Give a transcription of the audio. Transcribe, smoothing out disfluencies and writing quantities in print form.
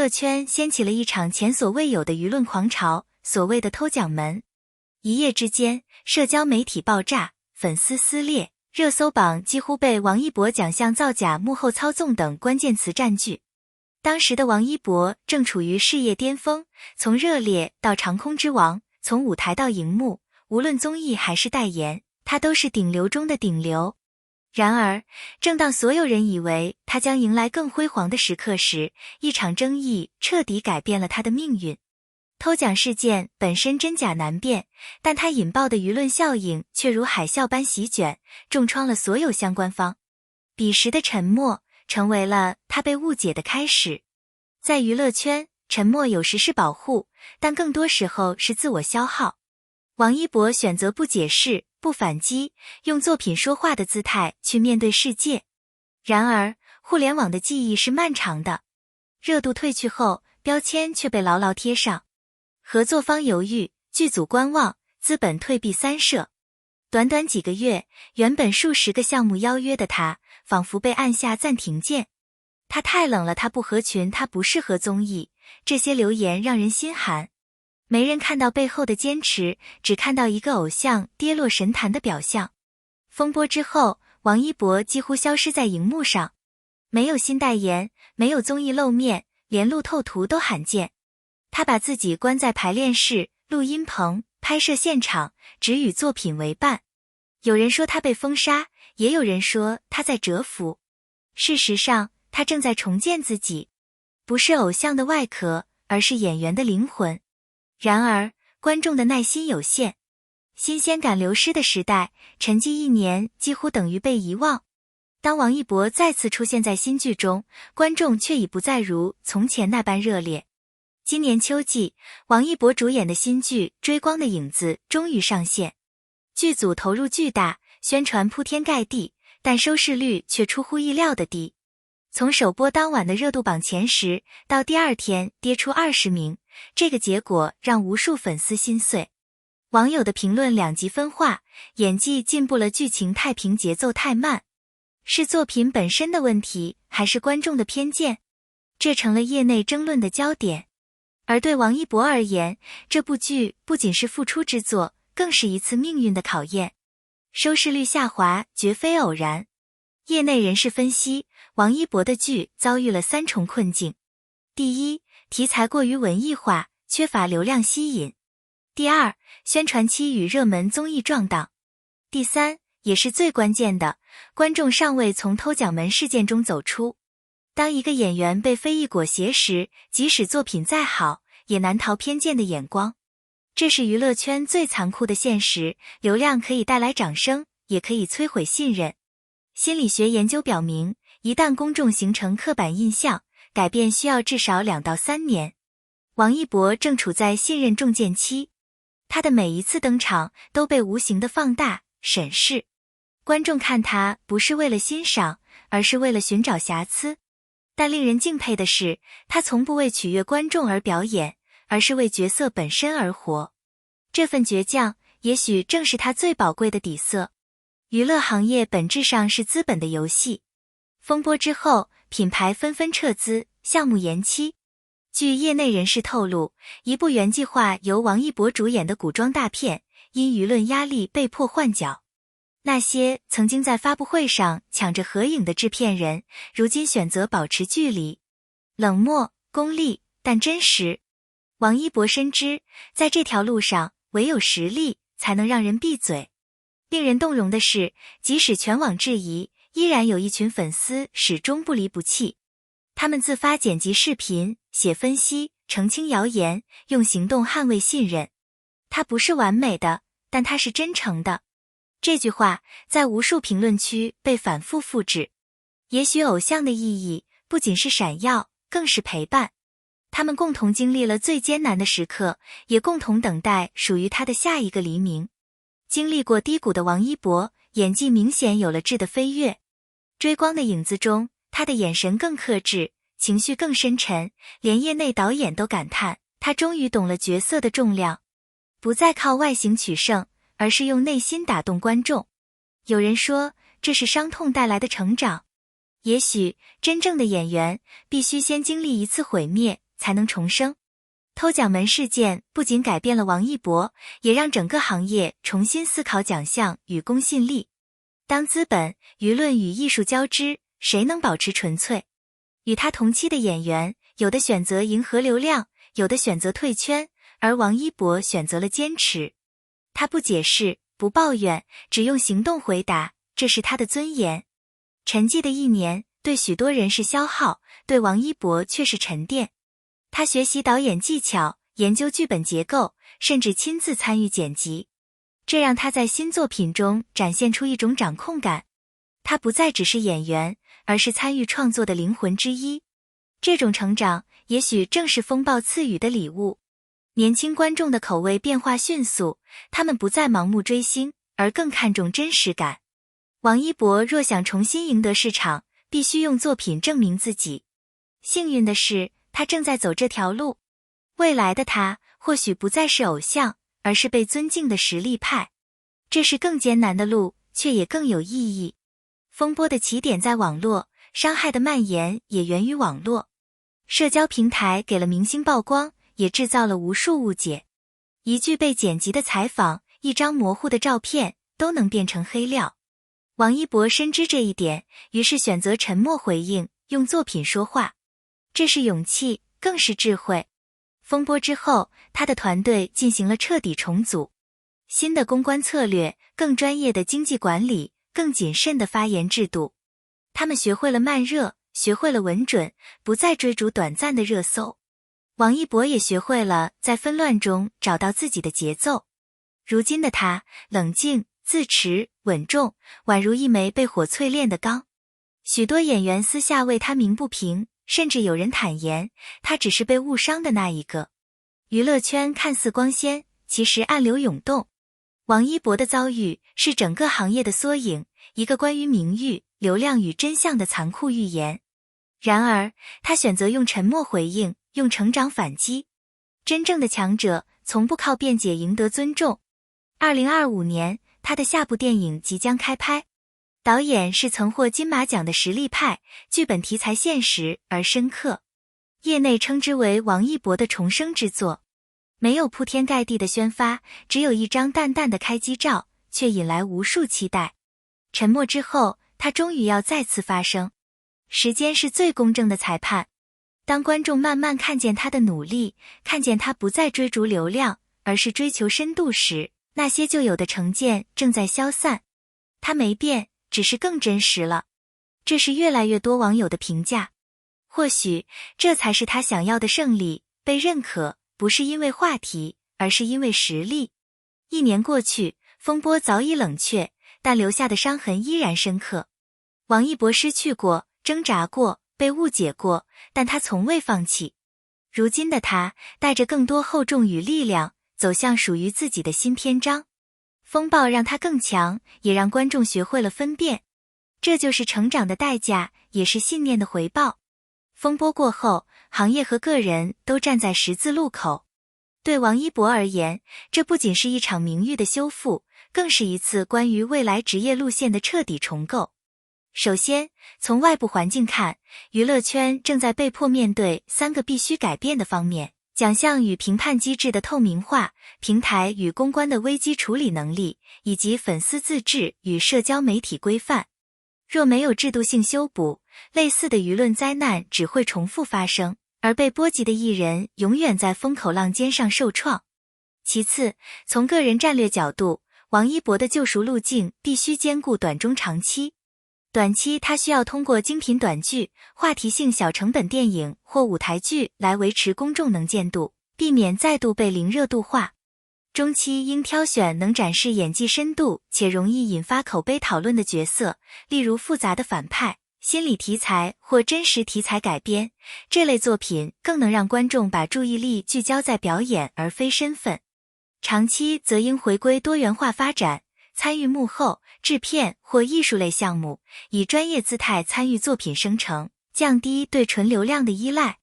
乐圈掀起了一场前所未有的舆论狂潮，所谓的偷奖门。一夜之间，社交媒体爆炸，粉丝撕裂，热搜榜几乎被王一博奖项造假、幕后操纵等关键词占据。当时的王一博正处于事业巅峰，从热烈到长空之王，从舞台到荧幕，无论综艺还是代言，他都是顶流中的顶流。然而，正当所有人以为他将迎来更辉煌的时刻时，一场争议彻底改变了他的命运。偷奖事件本身真假难辨，但它引爆的舆论效应却如海啸般席卷，重创了所有相关方。彼时的沉默成为了他被误解的开始。在娱乐圈，沉默有时是保护，但更多时候是自我消耗。王一博选择不解释、不反击，用作品说话的姿态去面对世界。然而，互联网的记忆是漫长的，热度退去后，标签却被牢牢贴上。合作方犹豫，剧组观望，资本退避三舍。短短几个月，原本数十个项目邀约的他，仿佛被按下暂停键。他太冷了，他不合群，他不适合综艺。这些留言让人心寒。没人看到背后的坚持，只看到一个偶像跌落神坛的表象。风波之后，王一博几乎消失在荧幕上，没有新代言，没有综艺露面，连路透图都罕见。他把自己关在排练室、录音棚、拍摄现场，只与作品为伴。有人说他被封杀，也有人说他在蛰伏。事实上，他正在重建自己，不是偶像的外壳，而是演员的灵魂。然而，观众的耐心有限，新鲜感流失的时代，沉寂一年几乎等于被遗忘。当王一博再次出现在新剧中，观众却已不再如从前那般热烈。今年秋季，王一博主演的新剧《追光的影子》终于上线。剧组投入巨大，宣传铺天盖地，但收视率却出乎意料的低。从首播当晚的热度榜前10，到第二天跌出20名，这个结果让无数粉丝心碎。网友的评论两极分化，演技进步了，剧情太平，节奏太慢。是作品本身的问题，还是观众的偏见？这成了业内争论的焦点。而对王一博而言，这部剧不仅是复出之作，更是一次命运的考验。收视率下滑绝非偶然。业内人士分析，王一博的剧遭遇了3重困境。第一，题材过于文艺化，缺乏流量吸引。第二，宣传期与热门综艺撞档。第三，也是最关键的，观众尚未从偷奖门事件中走出。当一个演员被非议裹挟时，即使作品再好，也难逃偏见的眼光。这是娱乐圈最残酷的现实，流量可以带来掌声，也可以摧毁信任。心理学研究表明，一旦公众形成刻板印象，改变需要至少2到3年。王一博正处在信任重建期，他的每一次登场都被无形的放大、审视。观众看他不是为了欣赏，而是为了寻找瑕疵。但令人敬佩的是，他从不为取悦观众而表演，而是为角色本身而活。这份倔强，也许正是他最宝贵的底色。娱乐行业本质上是资本的游戏。风波之后，品牌纷纷撤资，项目延期。据业内人士透露，一部原计划由王一博主演的古装大片，因舆论压力被迫换角。那些曾经在发布会上抢着合影的制片人，如今选择保持距离。冷漠、功利，但真实。王一博深知，在这条路上，唯有实力才能让人闭嘴。令人动容的是，即使全网质疑，依然有一群粉丝始终不离不弃。他们自发剪辑视频，写分析，澄清谣言，用行动捍卫信任。他不是完美的，但他是真诚的。这句话在无数评论区被反复复制。也许偶像的意义不仅是闪耀，更是陪伴。他们共同经历了最艰难的时刻，也共同等待属于他的下一个黎明。经历过低谷的王一博，演技明显有了质的飞跃。追光的影子中，他的眼神更克制，情绪更深沉，连业内导演都感叹，他终于懂了角色的重量，不再靠外形取胜，而是用内心打动观众。有人说，这是伤痛带来的成长。也许，真正的演员必须先经历一次毁灭，才能重生。偷奖门事件不仅改变了王一博，也让整个行业重新思考奖项与公信力。当资本、舆论与艺术交织，谁能保持纯粹？与他同期的演员，有的选择迎合流量，有的选择退圈，而王一博选择了坚持。他不解释，不抱怨，只用行动回答，这是他的尊严。沉寂的一年，对许多人是消耗，对王一博却是沉淀。他学习导演技巧，研究剧本结构，甚至亲自参与剪辑。这让他在新作品中展现出一种掌控感。他不再只是演员，而是参与创作的灵魂之一。这种成长，也许正是风暴赐予的礼物。年轻观众的口味变化迅速，他们不再盲目追星，而更看重真实感。王一博若想重新赢得市场，必须用作品证明自己。幸运的是，他正在走这条路。未来的他，或许不再是偶像，而是被尊敬的实力派。这是更艰难的路，却也更有意义。风波的起点在网络，伤害的蔓延也源于网络。社交平台给了明星曝光，也制造了无数误解。一句被剪辑的采访，一张模糊的照片，都能变成黑料。王一博深知这一点，于是选择沉默回应，用作品说话。这是勇气，更是智慧。风波之后，他的团队进行了彻底重组。新的公关策略，更专业的经济管理，更谨慎的发言制度。他们学会了慢热，学会了稳准，不再追逐短暂的热搜。王一博也学会了在纷乱中找到自己的节奏。如今的他，冷静、自持、稳重，宛如一枚被火淬炼的钢。许多演员私下为他鸣不平，甚至有人坦言，他只是被误伤的那一个。娱乐圈看似光鲜，其实暗流涌动。王一博的遭遇是整个行业的缩影，一个关于名誉、流量与真相的残酷预言。然而，他选择用沉默回应，用成长反击。真正的强者从不靠辩解赢得尊重。2025年，他的下部电影即将开拍。导演是曾获金马奖的实力派，剧本题材现实而深刻，业内称之为王一博的重生之作。没有铺天盖地的宣发，只有一张淡淡的开机照，却引来无数期待。沉默之后，他终于要再次发声。时间是最公正的裁判。当观众慢慢看见他的努力，看见他不再追逐流量，而是追求深度时，那些旧有的成见正在消散。他没变，只是更真实了。这是越来越多网友的评价。或许这才是他想要的胜利，被认可，不是因为话题，而是因为实力。1年过去，风波早已冷却，但留下的伤痕依然深刻。王一博失去过，挣扎过，被误解过，但他从未放弃。如今的他，带着更多厚重与力量，走向属于自己的新篇章。风暴让他更强，也让观众学会了分辨。这就是成长的代价，也是信念的回报。风波过后，行业和个人都站在十字路口。对王一博而言，这不仅是一场名誉的修复，更是一次关于未来职业路线的彻底重构。首先，从外部环境看，娱乐圈正在被迫面对3个必须改变的方面：奖项与评判机制的透明化，平台与公关的危机处理能力，以及粉丝自治与社交媒体规范。若没有制度性修补，类似的舆论灾难只会重复发生，而被波及的艺人永远在风口浪尖上受创。其次，从个人战略角度，王一博的救赎路径必须兼顾短中长期。短期他需要通过精品短剧、话题性小成本电影或舞台剧来维持公众能见度，避免再度被零热度化。中期应挑选能展示演技深度且容易引发口碑讨论的角色，例如复杂的反派、心理题材或真实题材改编，这类作品更能让观众把注意力聚焦在表演而非身份。长期则应回归多元化发展，参与幕后、制片或艺术类项目，以专业姿态参与作品生成，降低对纯流量的依赖。